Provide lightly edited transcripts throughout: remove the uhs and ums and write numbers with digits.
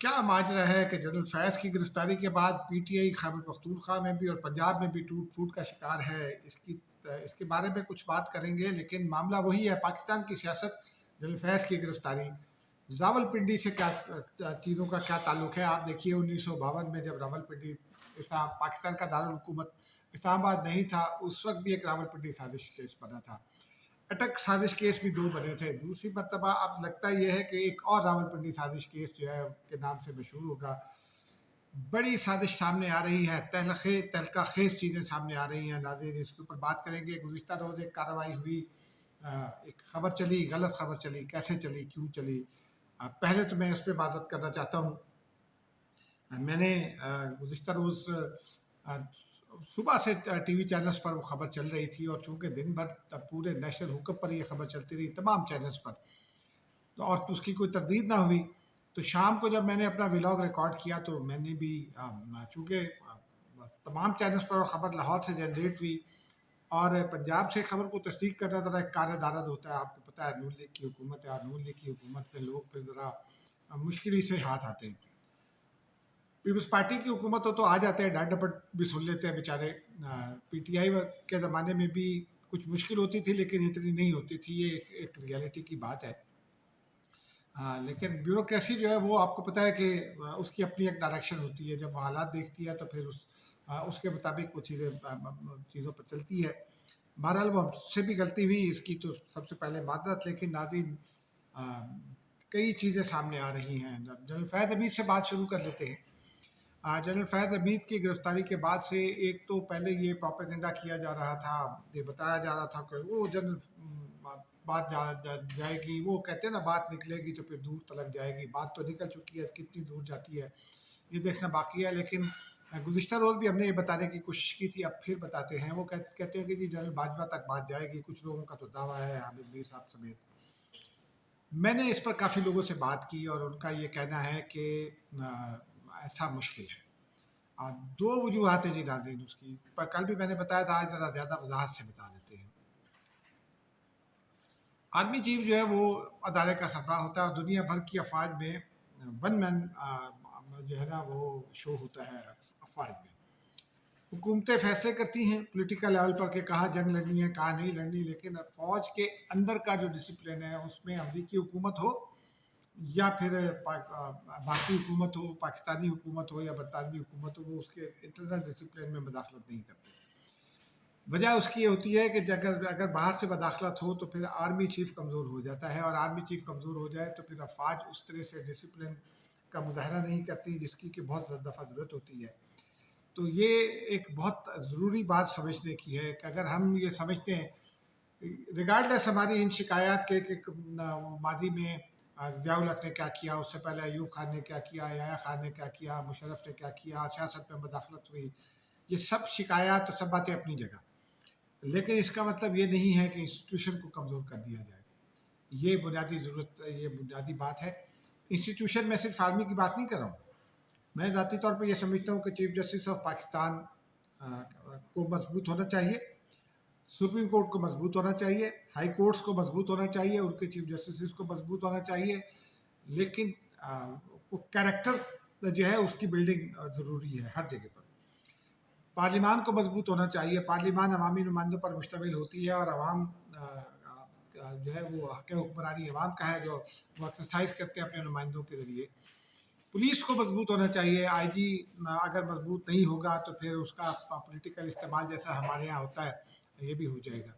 کیا ماجرا ہے کہ جنرل فیض کی گرفتاری کے بعد P T I Khyber Pakhtunkhwa میں بھی اور پنجاب میں بھی ٹوٹ پھوٹ کا شکار ہے؟ اس کے بارے میں کچھ بات کریں گے، لیکن معاملہ وہی ہے، پاکستان کی سیاست، جنرل فیض کی گرفتاری، راولپنڈی سے کیا چیزوں کا کیا تعلق ہے؟ آپ دیکھیے 1952 میں جب راولپنڈی پاکستان کا دارالحکومت اسلام آباد نہیں تھا، اس وقت بھی ایک راولپنڈی سازش کیس بنا تھا، اٹک سازش کیس بھی 2 بنے تھے، دوسری مرتبہ اب لگتا یہ ہے کہ ایک اور راولپنڈی سازش کیس جو ہے کے نام سے مشہور ہوگا۔ بڑی سازش سامنے آ رہی ہے، تہلکہ خیز چیزیں سامنے آ رہی ہیں، ناظرین اس کے اوپر بات کریں گے۔ گزشتہ روز ایک کارروائی ہوئی، ایک خبر چلی، غلط خبر چلی، کیسے چلی، کیوں چلی؟ پہلے تو میں اس پہ معذرت کرنا چاہتا ہوں۔ میں نے گزشتہ روز صبح سے ٹی وی چینلز پر وہ خبر چل رہی تھی، اور چونکہ دن بھر پورے نیشنل ہوک اپ پر یہ خبر چلتی رہی، تمام چینلز پر، اور اس کی کوئی تردید نہ ہوئی، تو شام کو جب میں نے اپنا ولاگ ریکارڈ کیا تو میں نے بھی چونکہ تمام چینلز پر خبر لاہور سے جنریٹ ہوئی، اور پنجاب سے خبر کو تصدیق کرنا ذرا ایک کار دارد ہوتا ہے، آپ کو پتہ ہے نون لیگ کی حکومت ہے، اور نون لیگ کی حکومت پہ لوگ پھر ذرا مشکل سے ہاتھ آتے ہیں۔ پیپلز پارٹی کی حکومت ہو تو آ جاتے ہیں، ڈانٹ ڈپٹ بھی سن لیتے ہیں بیچارے۔ پی ٹی آئی کے زمانے میں بھی کچھ مشکل ہوتی تھی، لیکن اتنی نہیں ہوتی تھی، یہ ایک ریالٹی کی بات ہے۔ لیکن بیوروکریسی جو ہے وہ آپ کو پتہ ہے کہ اس کی اپنی ایک ڈائریکشن ہوتی ہے، جب وہ حالات دیکھتی ہے تو پھر اس کے مطابق وہ چیزوں پر چلتی ہے۔ بہرحال وہ ہم سے بھی غلطی ہوئی، اس کی تو سب سے پہلے معذرت، لیکن ناظرین کئی چیزیں سامنے آ رہی ہیں۔ جنرل فیض حمید سے بات شروع کر لیتے ہیں۔ جنرل فیض حمید کی گرفتاری کے بعد سے ایک تو پہلے یہ پروپیگنڈا کیا جا رہا تھا، یہ بتایا جا رہا تھا کہ وہ جنرل بات جائے گی، وہ کہتے ہیں نا بات نکلے گی تو پھر دور تلک جائے گی، بات تو نکل چکی ہے، کتنی دور جاتی ہے یہ دیکھنا باقی ہے۔ لیکن گزشتہ روز بھی ہم نے یہ بتانے کی کوشش کی تھی، اب پھر بتاتے ہیں۔ وہ کہتے ہیں کہ جی جنرل باجوہ تک بات جائے گی، کچھ لوگوں کا تو دعویٰ ہے، حامد میر صاحب سمیت۔ میں نے اس پر کافی لوگوں سے بات کی، اور ان کا یہ کہنا ہے کہ ایسا مشکل ہے۔ 2 وجوہات ہیں جی ناظرین اس کی، کل بھی میں نے بتایا تھا، آج ذرا زیادہ وضاحت سے بتا دیتے ہیں۔ آرمی چیف جو ہے وہ ادارے کا سربراہ ہوتا ہے، اور دنیا بھر کی افواج میں ون مین جو ہے نا وہ شو ہوتا ہے افواج میں۔ حکومتیں فیصلے کرتی ہیں پولیٹیکل لیول پر کہ کہاں جنگ لڑنی ہے، کہاں نہیں لڑنی، لیکن فوج کے اندر کا جو ڈسپلن ہے اس میں امریکی حکومت ہو یا پھر بھارتی حکومت ہو، پاکستانی حکومت ہو یا برطانوی حکومت ہو، وہ اس کے انٹرنل ڈسپلن میں مداخلت نہیں کرتے۔ وجہ اس کی یہ ہوتی ہے کہ اگر باہر سے مداخلت ہو تو پھر آرمی چیف کمزور ہو جاتا ہے، اور آرمی چیف کمزور ہو جائے تو پھر افواج اس طرح سے ڈسپلن کا مظاہرہ نہیں کرتی جس کی کہ بہت دفعہ ضرورت ہوتی ہے۔ تو یہ ایک بہت ضروری بات سمجھنے کی ہے کہ اگر ہم یہ سمجھتے ہیں، ریگارڈلیس ہماری ان شکایات کے کہ ماضی میں ضیاء الحق نے کیا کیا، اس سے پہلے ایوب خان نے کیا کیا، یحییٰ خان نے کیا کیا، مشرف نے کیا کیا، سیاست میں مداخلت ہوئی، یہ سب شکایات اور سب باتیں اپنی جگہ، لیکن اس کا مطلب یہ نہیں ہے کہ انسٹیٹیوشن کو کمزور کر دیا جائے۔ یہ بنیادی ضرورت، یہ بنیادی بات ہے۔ انسٹیٹیوشن میں صرف آرمی کی بات نہیں کر رہا ہوں، میں ذاتی طور پہ یہ سمجھتا ہوں کہ چیف جسٹس آف پاکستان کو مضبوط ہونا چاہیے، سپریم کورٹ کو مضبوط ہونا چاہیے، ہائی کورٹس کو مضبوط ہونا چاہیے، ان کے چیف جسٹس کو مضبوط ہونا چاہیے، لیکن کریکٹر جو ہے اس کی بلڈنگ ضروری ہے ہر جگہ پر۔ پارلیمان کو مضبوط ہونا چاہیے، پارلیمان عوامی نمائندوں پر مشتمل ہوتی ہے، اور عوام جو ہے وہ حق حکمرانی عوام کا ہے، جو وہ ایکسرسائز کرتے ہیں اپنے نمائندوں کے ذریعے۔ پولیس کو مضبوط ہونا چاہیے، آئی جی اگر مضبوط نہیں ہوگا تو پھر اس کا پولیٹیکل استعمال جیسا ہمارے یہاں ہوتا ہے یہ بھی ہو جائے گا۔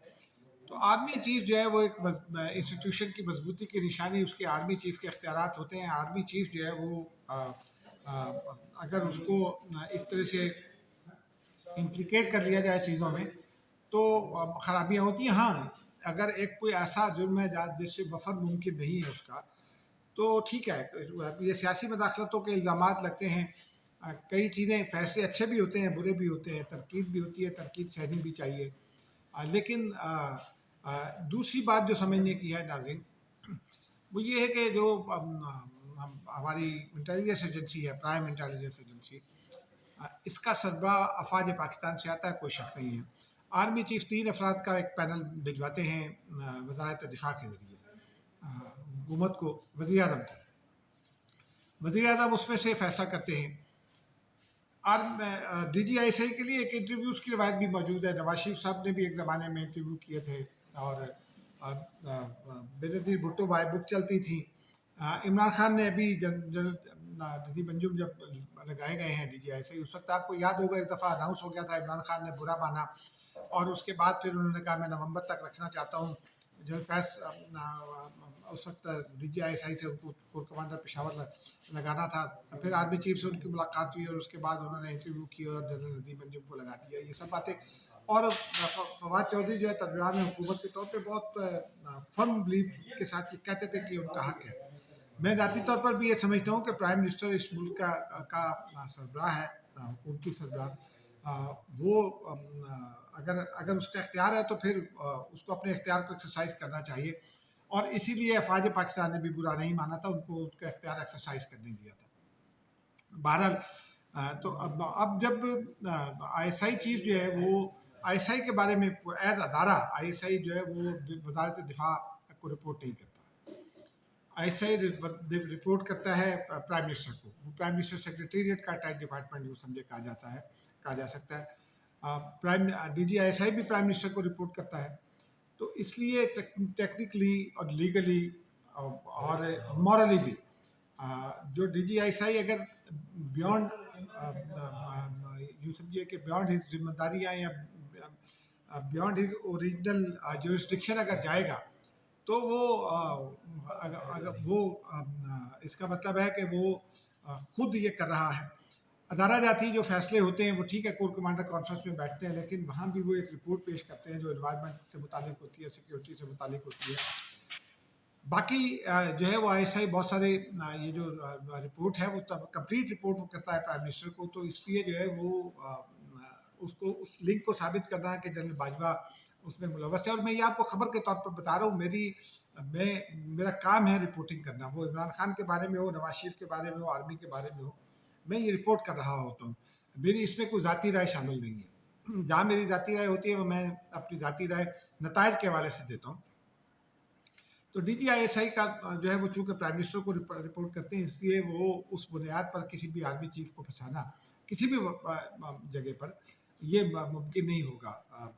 تو آرمی چیف جو ہے وہ ایک انسٹیٹیوشن کی مضبوطی کی نشانی اس کے آرمی چیف کے اختیارات ہوتے ہیں۔ آرمی چیف جو ہے وہ اگر اس کو اس طرح سے امپلیکیٹ کر لیا جائے چیزوں میں تو خرابیاں ہوتی ہیں۔ ہاں اگر ایک کوئی ایسا جرم ہے جس سے بفر ممکن نہیں ہے اس کا، تو ٹھیک ہے، یہ سیاسی مداخلتوں کے الزامات لگتے ہیں، کئی چیزیں فیصلے اچھے بھی ہوتے ہیں، برے بھی ہوتے ہیں، تنقید بھی ہوتی ہے، تنقید سہنی بھی چاہیے، لیکن دوسری بات جو سمجھنے کی ہے ناظرین وہ یہ ہے کہ جو ہماری انٹیلیجنس ایجنسی ہے، پرائم انٹیلیجنس ایجنسی، اس کا سربراہ افواج پاکستان سے آتا ہے، کوئی شک نہیں ہے۔ آرمی چیف 3 افراد کا ایک پینل بھجواتے ہیں وزارت دفاع کے ذریعے حکومت کو، وزیر اعظم کو۔ वज़ीर आज़म उसमें से फैसला करते हैं। और DGI के लिए एक इंटरव्यूज़ की रवायत भी मौजूद है। नवाज शरीफ साहब ने भी एक ज़माने में इंटरव्यू किए थे, और बेनज़ीर भुट्टो भाई बुक चलती थी। इमरान खान ने अभी जनरल नदीम अंजुम जब लगाए गए हैं DGI, उस वक्त आपको याद होगा एक दफ़ा अनाउंस हो गया था, इमरान खान ने बुरा माना, और उसके बाद फिर उन्होंने कहा मैं नवंबर तक रखना चाहता हूँ। जनरल फैज़ उस वक्त DGI थे, उनको कोर कमांडर पेशावर लगाना था। फिर आर्मी चीफ से उनकी मुलाकात हुई और उसके बाद उन्होंने इंटरव्यू किया और जनरल नदीम अंजुम को लगा दिया, ये सब बातें। और फवाद चौधरी जो है तर्जुमान हुकूमत के तौर पे बहुत फर्म बिलीफ के साथ ये कहते थे कि उनका हक है। मैं ज़ाती तौर पर भी ये समझता हूँ कि प्राइम मिनिस्टर इस मुल्क का सरबराह है, हुकूमती सरबराह। वो अगर अगर उसका इख्तियार है तो फिर उसको अपने इख्तियार को एक्सरसाइज करना चाहिए, और इसीलिए अफवाज पाकिस्तान ने भी बुरा नहीं माना था, उनको उनका इख्तियार एक्सरसाइज करने दिया था। बहरहाल तो अब जब ISI चीफ जो है वो ISI के बारे में एज अदारा ISI जो है वो वजारत दिफा को रिपोर्ट नहीं करता। ISI रिपोर्ट करता है प्राइम मिनिस्टर को। वो प्राइम मिनिस्टर सेक्रेटेरिएट का अटैच डिपार्टमेंट वो समझे कहा जा सकता है। प्राइम DGI भी प्राइम मिनिस्टर को रिपोर्ट करता है। तो इसलिए टेक्निकली और लीगली और मॉरली भी जो DGI अगर बियॉन्ड यूँ समझिए कि बियॉन्ड हिज जिम्मेदारियाँ या बियॉन्ड हिज ओरिजिनल जुरिस्डिक्शन अगर जाएगा, तो वो अगर वो इसका मतलब है कि वो खुद ये कर रहा है। अदारा जाती जो फैसले होते हैं वो ठीक है, कोर कमांडर कॉन्फ्रेंस में बैठते हैं, लेकिन वहाँ भी वो एक रिपोर्ट पेश करते हैं जो एनवायरनमेंट से मुतालिक होती है, सिक्योरिटी से मुतालिक होती है। बाकी जो है वो ISI बहुत सारे ये जो रिपोर्ट है वो कंप्लीट रिपोर्ट वो करता है प्राइम मिनिस्टर को। तो इसलिए जो है वो उसको उस लिंक को साबित करना है कि जनरल बाजवा उसमें मुलव्वस है। और मैं ये आपको खबर के तौर पर बता रहा हूँ, मेरा काम है रिपोर्टिंग करना, वो इमरान खान के बारे में हो, नवाज शरीफ के बारे में हो, आर्मी के बारे में हो, मैं ये रिपोर्ट कर रहा होता हूँ। मेरी इसमें कोई ज़ाती राय शामिल नहीं है। जहाँ मेरी ज़ाती राय होती है वो मैं अपनी ज़ाती राय नताइज के हवाले से देता हूँ। तो DGI का जो है वो चूँकि प्राइम मिनिस्टर को रिपोर्ट करते हैं, इसलिए वो उस बुनियाद पर किसी भी आर्मी चीफ को फंसाना किसी भी जगह पर ये मुमकिन नहीं होगा।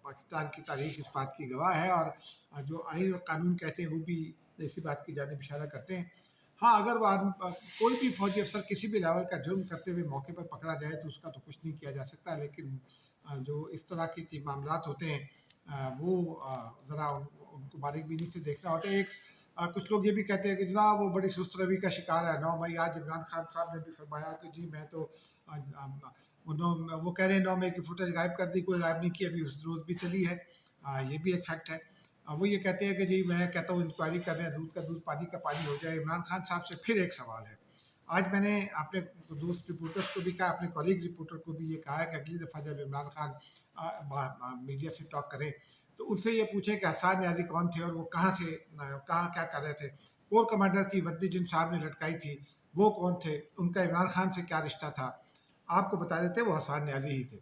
पाकिस्तान की तारीख इस बात की गवाह है, और जो आईन और कानून कहते हैं वो भी इसी बात की जानिब इशारा करते हैं। हाँ, अगर वो कोई भी फौजी अफसर किसी भी लेवल का जुर्म करते हुए मौके पर पकड़ा जाए तो उसका तो कुछ नहीं किया जा सकता, लेकिन जो इस तरह के मामलात होते हैं वो ज़रा उनको बारीकबीनी से देखना होता है। कुछ लोग ये भी कहते हैं कि जनाब वो बड़ी सुस्त रवि का शिकार है। 9 मई आज इमरान खान साहब ने भी फरमाया कि जी मैं तो वो कह रहे हैं 9 मई की फुटेज गायब कर दी, कोई गायब नहीं की, अभी उस रोज़ भी चली है। ये भी एक फैक्ट है। वो ये कहते हैं कि जी मैं कहता हूँ इंक्वायरी कर रहे हैं, दूध का दूध पानी का पानी हो जाए। इमरान खान साहब से फिर एक सवाल है। आज मैंने अपने दोस्त रिपोर्टर्स को भी कहा, अपने कॉलीग रिपोर्टर को भी ये कहा है कि अगली दफ़ा जब इमरान खान मीडिया से टॉक करें तो उनसे ये पूछें कि हसन न्याजी कौन थे और वो कहाँ क्या कर रहे थे। कोर कमांडर की वर्दी जिन साहब ने लटकाई थी वो कौन थे, उनका इमरान खान से क्या रिश्ता था। आपको बता देते वो हसन न्याजी ही थे।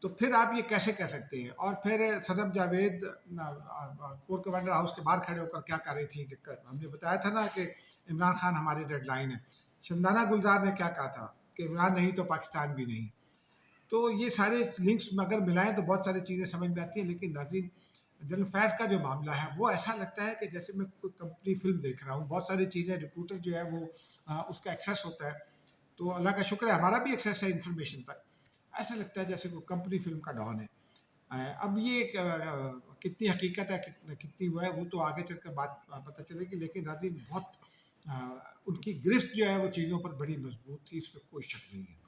तो फिर आप ये कैसे कह सकते हैं। और फिर सनम जावेद कोर कमांडर हाउस के बाहर खड़े होकर क्या कर रही थी कि हमने बताया था ना कि इमरान खान हमारी डेड लाइन है। शंदाना गुलजार ने क्या कहा था कि इमरान नहीं तो पाकिस्तान भी नहीं। तो ये सारे लिंक्स अगर मिलाएं तो बहुत सारी चीज़ें समझ में आती हैं। लेकिन नाज़रीन, जनरल फैज़ का जो मामला है वो ऐसा लगता है कि जैसे मैं कोई कंपनी फिल्म देख रहा हूँ। बहुत सारी चीज़ें रिपोर्टर जो है वो उसका एक्सेस होता है, तो अल्लाह का शुक्र है हमारा भी एक्सेस है इन्फॉर्मेशन तक। ऐसा लगता है जैसे कोई कंपनी फिल्म का डॉन है। अब ये कितनी हकीकत है कितनी वो है वो तो आगे चलकर बात पता चलेगी। लेकिन नाज़रीन बहुत उनकी गिरफ्त जो है वो चीज़ों पर बड़ी मजबूत थी, इसमें कोई शक नहीं है।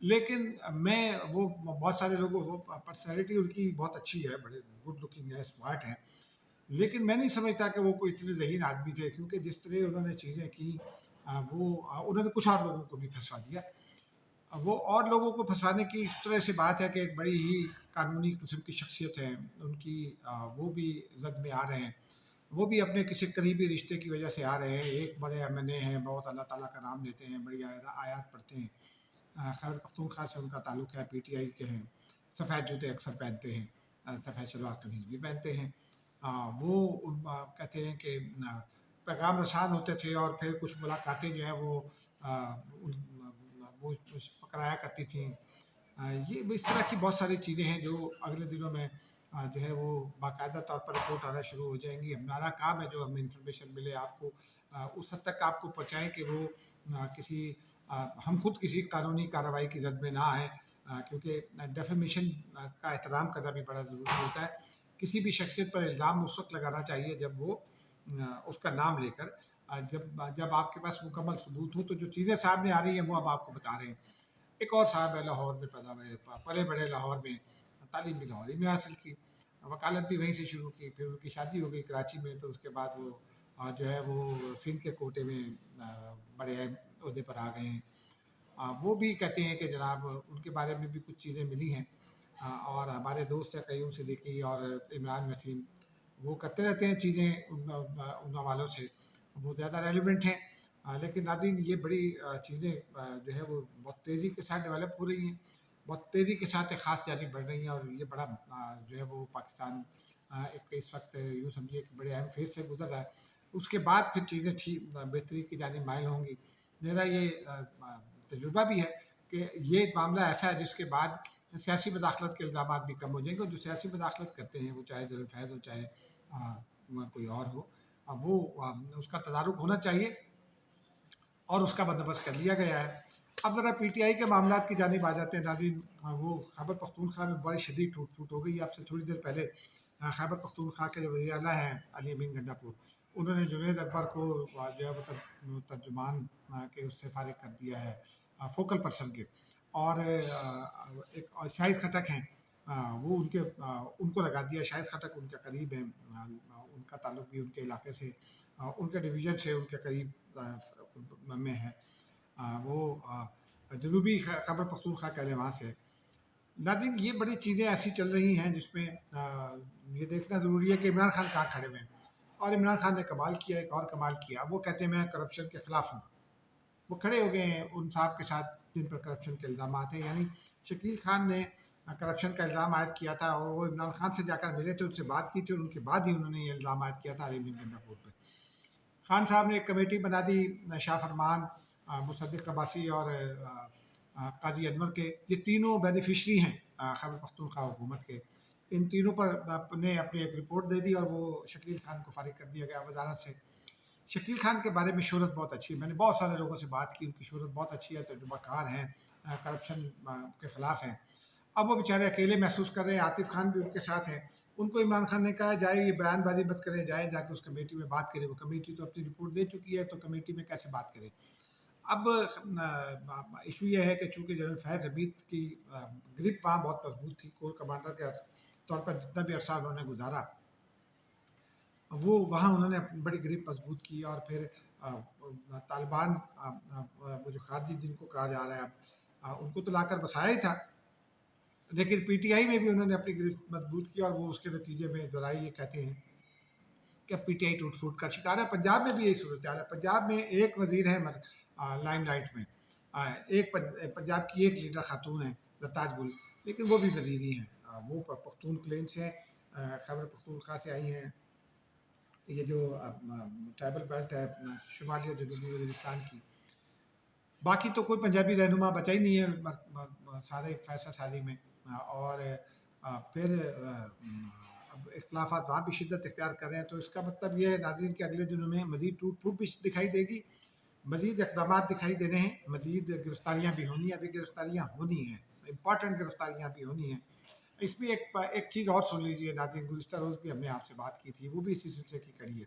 लेकिन मैं वो बहुत सारे लोगों वो पर्सनैलिटी उनकी बहुत अच्छी है, बड़े गुड लुकिंग है, स्मार्ट है, लेकिन मैं नहीं समझता कि वो कोई इतने ज़हीन आदमी थे। क्योंकि जिस तरह उन्होंने चीज़ें की उन्होंने कुछ और लोगों को भी फंसा दिया। वो और लोगों को फंसाने की इस तरह से बात है कि एक बड़ी ही कानूनी किस्म की शख्सियत है उनकी, वो भी जद में आ रहे हैं। वो भी अपने किसी करीबी रिश्ते की वजह से आ रहे हैं। एक बड़े MNA हैं, बहुत अल्लाह ताला का नाम लेते हैं, बड़ी आयात पढ़ते हैं। खैबर पख्तूनख्वा से उनका ताल्लुक़ है, PTI के हैं, सफ़ेद जूते अक्सर पहनते हैं, सफ़ेद शलवार कमीज़ भी पहनते हैं। वो कहते हैं कि पैगाम रसान होते थे और फिर कुछ मुलाकातें जो है वो कराया करती थी। ये इस तरह की बहुत सारी चीज़ें हैं जो अगले दिनों में जो है वो बाकायदा तौर पर रिपोर्ट आना शुरू हो जाएंगी। हमारा काम है जो हमें इंफॉर्मेशन मिले आपको उस हद तक आपको पहुँचाएँ कि वो किसी हम खुद किसी कानूनी कार्रवाई की जद में ना आएँ, क्योंकि डेफेमेशन का एहतराम करना भी बड़ा ज़रूरी होता है। किसी भी शख्सियत पर इल्ज़ाम उस वक्त लगाना चाहिए जब वो उसका नाम लेकर जब जब आपके पास मुकम्मल सबूत हो। तो जो चीज़ें सामने आ रही हैं वो अब आपको बता रहे हैं। एक और साहब है लाहौर में पैदा हुए, पले बड़े लाहौर में, तालीम भी लाहौर ही में हासिल की, वकालत भी वहीं से शुरू की, फिर उनकी शादी हो गई कराची में, तो उसके बाद वो जो है वो सिंध के कोटे में बड़े ओहदे पर आ गए हैं। वो भी कहते हैं कि जनाब उनके बारे में भी कुछ चीज़ें मिली हैं, और हमारे दोस्त हैं कईयों से देखी, और इमरान वसीम वो करते रहते हैं चीज़ें उन हवालों से, वो ज़्यादा रेलिवेंट हैं। लेकिन नाज़रीन ये बड़ी चीज़ें जो है वो बहुत तेज़ी के साथ डेवलप हो रही हैं, बहुत तेज़ी के साथ एक ख़ास जानिब बढ़ रही हैं, और ये बड़ा जो है वो पाकिस्तान एक इस वक्त यूँ समझिए कि बड़े अहम फेज़ से गुज़र रहा है। उसके बाद फिर चीज़ें ठीक बेहतरी की जानिब माइल होंगी। मेरा ये तजुर्बा भी है कि ये मामला ऐसा है जिसके बाद सियासी मदाखलत के इल्ज़ामात भी कम हो जाएंगे, और जो सियासी मदाखलत करते हैं वो चाहे जनरल फैज़ हो चाहे कोई और हो, वो उसका तदारुक होना चाहिए, और उसका बंदोबस्त कर लिया गया है। अब ज़रा PTI के मामला की जानिब आ जाते हैं नाज़रीन। वो खैबर पख्तूनख्वा में बड़ी शदीद टूट फूट हो गई। आपसे थोड़ी देर पहले खैबर पख्तूनख्वा के जो वज़ीर आला हैं अली अमीन गंडापुर, उन्होंने जुनैद अकबर को जो है वो तर्जुमान के उससे फारिग कर दिया है, फोकल पर्सन के। और एक और शाहिद खटक हैं, वो उनको लगा दिया। शाहिद खटक उनके करीब हैं, उनका ताल्लुक भी उनके इलाके से, उनके डिवीज़न से उनके करीब में है। वो जनूबी खैबर पख्तूनख्वा कहले वहाँ से। नाज़रीन ये बड़ी चीज़ें ऐसी चल रही हैं जिसमें ये देखना ज़रूरी है कि इमरान खान कहाँ खड़े हुए हैं। और इमरान खान ने कमाल किया, एक और कमाल किया। वो कहते हैं मैं करप्शन के ख़िलाफ़ हूँ। वो खड़े हो गए हैं उन साहब के साथ जिन पर करप्शन के इल्ज़ाम हैं। यानी शकील खान ने करप्शन का इल्ज़ाम आयद किया था, और वो इमरान खान से जाकर मिले थे, उनसे बात की थी, और उनके बाद ही उन्होंने ये इल्ज़ाम आयद किया था अली गंडापुर पर। खान साहब ने एक कमेटी बना दी, शाह फरमान, मुसद्दिक अब्बासी और काजी अनवर के। ये तीनों बेनिफिशरी हैं खैबर पख्तूनख्वा हुकूमत के। इन तीनों पर ने अपनी एक रिपोर्ट दे दी, और वो शकील खान को फारिग कर दिया गया वजारत से। शकील खान के बारे में शोहरत बहुत अच्छी है, मैंने बहुत सारे लोगों से बात की, उनकी शोहरत बहुत अच्छी है, तजुर्बाकार हैं, करप्शन के ख़िलाफ़ हैं। अब वो बेचारे अकेले महसूस कर रहे हैं। आतिफ खान भी उनके साथ हैं। उनको इमरान खान ने कहा जाए ये बयानबाजी मत करें, जाए जाके उस कमेटी में बात करें। वो कमेटी तो अपनी रिपोर्ट दे चुकी है, तो कमेटी में कैसे बात करें। अब इशू ये है कि चूँकि जनरल फैज़ हमीद की ग्रिप वहाँ बहुत मजबूत थी, कोर कमांडर के तौर पर जितना भी अरसा उन्होंने गुजारा, वो वहाँ उन्होंने अपनी बड़ी ग्रिप मजबूत की। और फिर तालिबान वो जो खारजी जिनको कहा जा रहा है उनको तो लाकर बसाया ही था, लेकिन PTI में भी उन्होंने अपनी ग्रिप मजबूत की, और वो उसके नतीजे में ज़राए ये कहते हैं कि PTI टूट फूट का शिकार है। पंजाब में भी यही सूरत हाल है। पंजाब में एक वज़ीर है लाइमलाइट में, एक पंजाब की एक लीडर खातून है ज़रताज गुल, लेकिन वो भी वज़ीर ही हैं। वो पख्तून क्लेन से खैबर पख्तूनख्वा से आई हैं। ये जो ट्राइबल बेल्ट है शुमाली और जनूबी वज़ीरिस्तान की। बाकी तो कोई पंजाबी रहनुमा बचा ही नहीं है सारे फैसल साजी में। और फिर अब इख्तलाफात वहाँ भी शिद्दत इख्तियार कर रहे हैं। तो इसका मतलब ये है नाज़रीन कि अगले दिनों में मज़ीद टूट फूट भी दिखाई देगी, मज़ीद इक़दामात दिखाई देने हैं, मज़ीद गिरफ़्तारियाँ भी होनी हैं। अभी गिरफ़्तारियाँ होनी हैं, इम्पॉर्टेंट गिरफ़्तारियाँ भी होनी हैं। इसमें एक चीज़ और सुन लीजिए नाज़रीन, गुज़िश्ता रोज़ भी हमने आपसे बात की थी, वो भी इसी सिलसिले की कड़ी है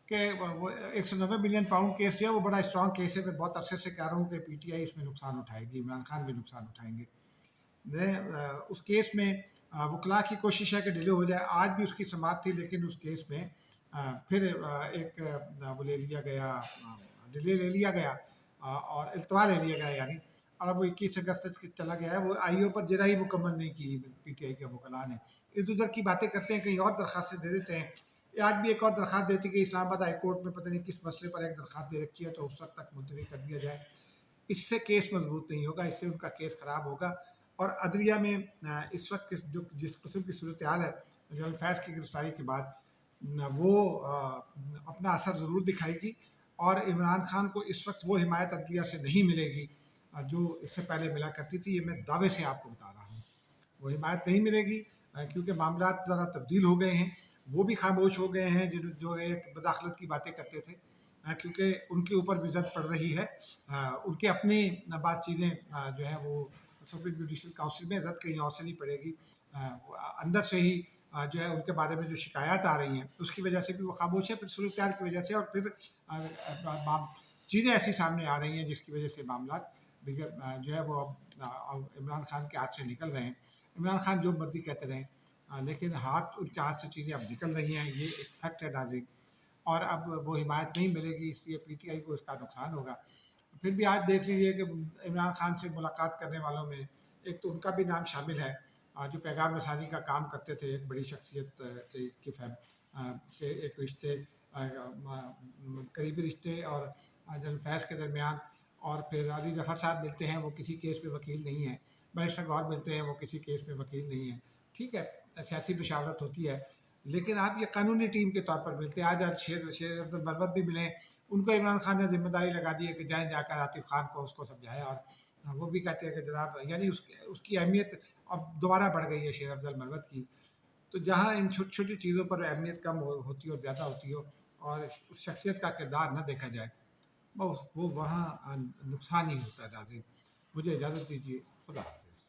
कि वो 190 मिलियन पाउंड केस जो है वो बड़ा स्ट्रॉन्ग केस है। मैं बहुत अरसे से कह रहा हूँ कि PTI इसमें नुकसान उठाएगी, इमरान खान भी नुकसान उठाएंगे। उस केस में वकला की कोशिश है कि डिले हो जाए। आज भी उसकी समाअत थी, लेकिन उस केस में फिर वो ले लिया गया, डिले ले लिया गया, और इल्तवा ले लिया गया यानी। और अब वो 21 अगस्त तक चला गया है। वो IO पर जरा ही मुकम्मल नहीं की PTI के वकला ने। इधर उधर की बातें करते हैं, कहीं और दरखास्तें दे देते हैं। आज भी एक और दरखास्त देती कि इस्लामाबाद हाई कोर्ट में पता नहीं किस मसले पर एक दरखास्त दे रखी है, तो उस वक्त तक मुलतवी कर दिया जाए। इससे केस मजबूत नहीं होगा, इससे उनका केस ख़राब होगा। और अदलिया में इस वक्त जो जिस किस्म की सूरत हाल है जनरल फैज़ की गिरफ्तारी के बाद, वो अपना असर ज़रूर दिखाएगी। और इमरान खान को इस वक्त वो हिमायत अदलिया से नहीं मिलेगी जो इससे पहले मिला करती थी, ये मैं दावे से आपको बता रहा हूँ। वो हिमायत नहीं मिलेगी, क्योंकि मामलात ज़रा तब्दील हो गए हैं। वो भी खामोश हो गए हैं जो एक मदाखलत की बातें करते थे, क्योंकि उनके ऊपर भी ज़द पड़ रही है। उनके अपनी बात चीज़ें जो है वो सुप्रीम जुडिशल काउंसिल में, ज़द कहीं और से नहीं पड़ेगी, वो अंदर से ही जो है उनके बारे में जो शिकायत आ रही हैं उसकी वजह से भी वो खामोश है, फिर सूरत की वजह से, और फिर चीज़ें ऐसी सामने आ रही हैं जिसकी वजह से मामला जो है वो अब इमरान खान के हाथ से निकल रहे हैं। इमरान खान जो मर्जी कहते रहें, लेकिन हाथ उनके हाथ से चीज़ें अब निकल रही हैं, ये एक फैक्ट है नाज़रीन। और अब वो हिमायत नहीं मिलेगी, इसलिए पीटीआई को इसका नुकसान होगा। फिर भी आज देख लीजिए कि इमरान खान से मुलाकात करने वालों में एक तो उनका भी नाम शामिल है, जो पैगाम रसानी का काम करते थे, एक बड़ी शख्सियत के एक रिश्ते, करीबी रिश्ते और जनरल फैज़ के दरमियान। और फिर अली जफ़र साहब मिलते हैं, वो किसी केस में वकील नहीं है। बैरिस्टर गौर मिलते हैं, वो किसी केस में वकील नहीं है। ठीक है, सियासी मशावरत होती है, लेकिन आप ये कानूनी टीम के तौर पर मिलते हैं। आज शेर अफजल मरवत भी मिले, उनको इमरान खान ने जिम्मेदारी लगा दी है कि जाएँ जाकर आतिफ खान को उसको समझाएं, और वो भी कहते हैं कि जनाब, यानी उसकी अहमियत अब दोबारा बढ़ गई है शेर अफजल मरवत की। तो जहाँ इन छोटी छोटी चीज़ों पर अहमियत कम होती हो, ज़्यादा होती हो, और उस शख्सियत का किरदार न देखा जाए, वो वहाँ नुकसान ही होता है। नाज़रीन, मुझे इजाज़त दीजिए, खुदा हाफ़िज़।